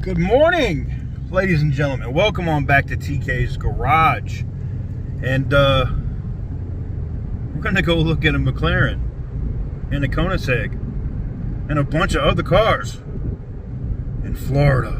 Good morning, ladies and gentlemen. Welcome on back to TK's Garage. And we're going to go look at a McLaren and a Koenigsegg and a bunch of other cars in Florida.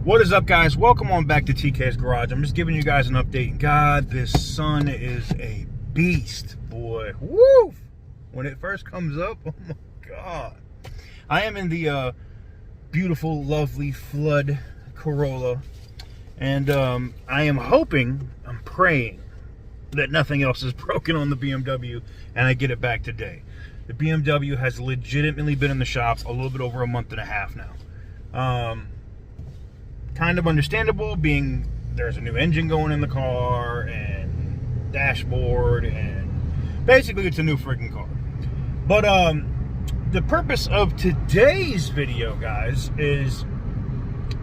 What is up, guys? Welcome on back to TK's Garage. I'm just giving you guys an update. God, this sun is a beast, boy. Woo! When it first comes up, oh my God. I am in the beautiful, lovely flood Corolla, and I am hoping, I'm praying that nothing else is broken on the BMW and I get it back today. The BMW has legitimately been in the shop a little bit over a month and a half now. Kind of understandable, being there's a new engine going in the car and dashboard, and basically it's a new freaking car. But the purpose of today's video, guys, is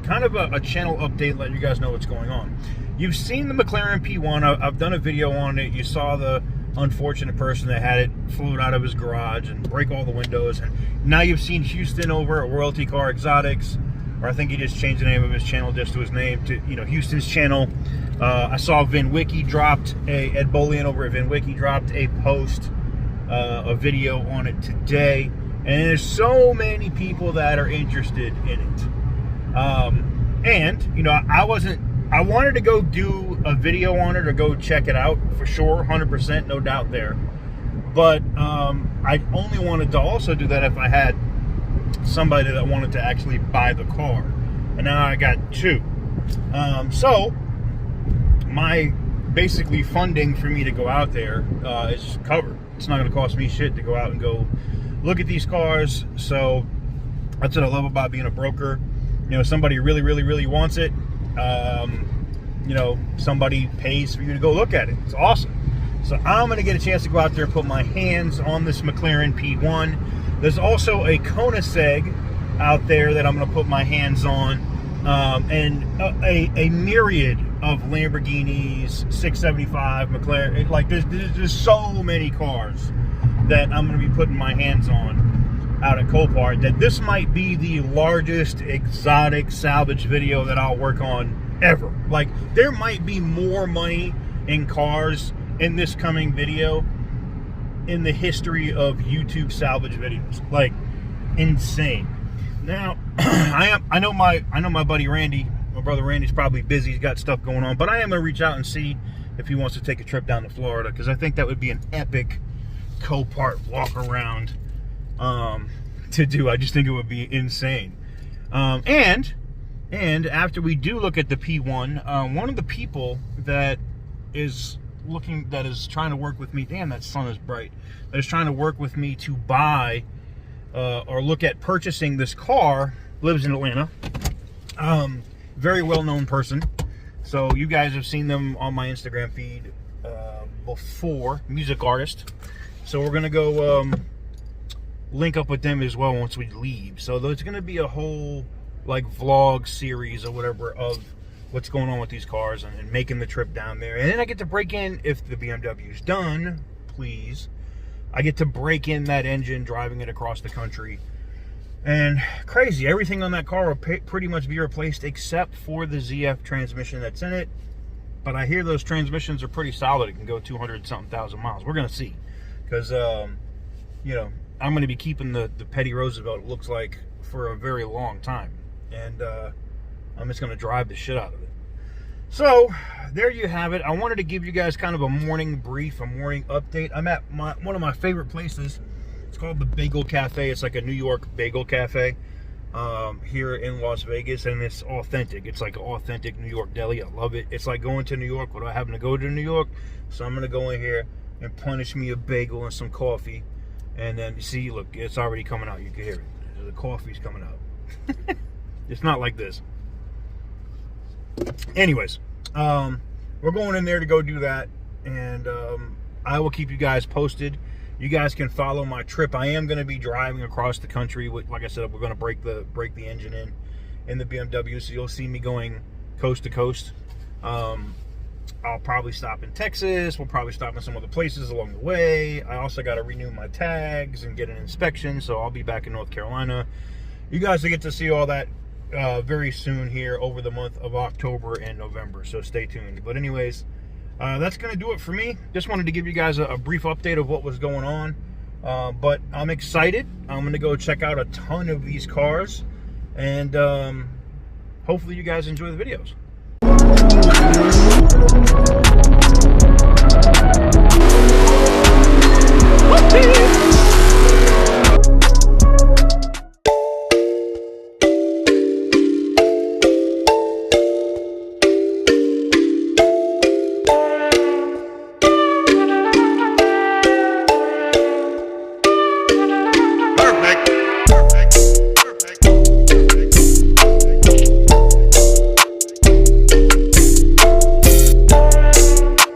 kind of a channel update, let you guys know what's going on. You've seen the McLaren P1. I've done a video on it. You saw the unfortunate person that had it float out of his garage and break all the windows. And now you've seen Houston over at Royalty Car Exotics, or I think he just changed the name of his channel just to his name to, Houston's channel. I saw Ed Bolian over at VinWiki dropped a post, a video on it today, and there's so many people that are interested in it. I wanted to go do a video on it or go check it out for sure, 100%, no doubt there. But I only wanted to also do that if I had somebody that wanted to actually buy the car, and now I got two. So my basically funding for me to go out there is covered. It's not going to cost me shit to go out and go look at these cars. So that's what I love about being a broker. Somebody really wants it. Somebody pays for you to go look at it. It's awesome. So I'm going to get a chance to go out there and put my hands on this McLaren P1. There's also a Koenigsegg out there that I'm going to put my hands on, and a myriad of Lamborghinis, 675, McLaren. Like there's so many cars that I'm going to be putting my hands on out at Copart, that this might be the largest exotic salvage video that I'll work on ever. Like, there might be more money in cars in this coming video in the history of YouTube salvage videos. Like, insane. Now, I know my buddy Randy, my brother Randy's probably busy, he's got stuff going on, but I am going to reach out and see if he wants to take a trip down to Florida, because I think that would be an epic Copart walk around to do. I just think it would be insane. And after we do look at the P1, one of the people that is trying to work with me, damn, that sun is bright, that is trying to work with me to buy or look at purchasing this car, lives in Atlanta. Very well-known person. So you guys have seen them on my Instagram feed before, music artist. So we're gonna go link up with them as well once we leave. So there's gonna be a whole like vlog series or whatever of what's going on with these cars and making the trip down there. And then I get to break in, if the BMW's done, please, I get to break in that engine, driving it across the country. And crazy, everything on that car will pretty much be replaced except for the ZF transmission that's in it. But I hear those transmissions are pretty solid. It can go 200-something thousand miles. We're gonna see, because I'm gonna be keeping the Petty Roosevelt, it looks like, for a very long time. And I'm just gonna drive the shit out of it. So there you have it. I wanted to give you guys kind of a morning brief, a morning update. I'm at one of my favorite places. It's called the Bagel Cafe. It's like a New York bagel cafe here in Las Vegas, and it's authentic. It's like an authentic New York deli. I love it. It's like going to New York without having to go to New York. So I'm gonna go in here and punish me a bagel and some coffee, and then see, look, it's already coming out. You can hear it. The coffee's coming out. It's not like this. Anyways, we're going in there to go do that, and I will keep you guys posted you guys can follow my trip. I am going to be driving across the country. Like I said, we're going to break the engine in the BMW, so you'll see me going coast to coast. I'll probably stop in Texas. We'll probably stop in some other places along the way. I also got to renew my tags and get an inspection, so I'll be back in North Carolina. You guys will get to see all that very soon here over the month of October and November, so stay tuned. But anyways, that's going to do it for me. Just wanted to give you guys a brief update of what was going on. But I'm excited. I'm going to go check out a ton of these cars, and hopefully you guys enjoy the videos.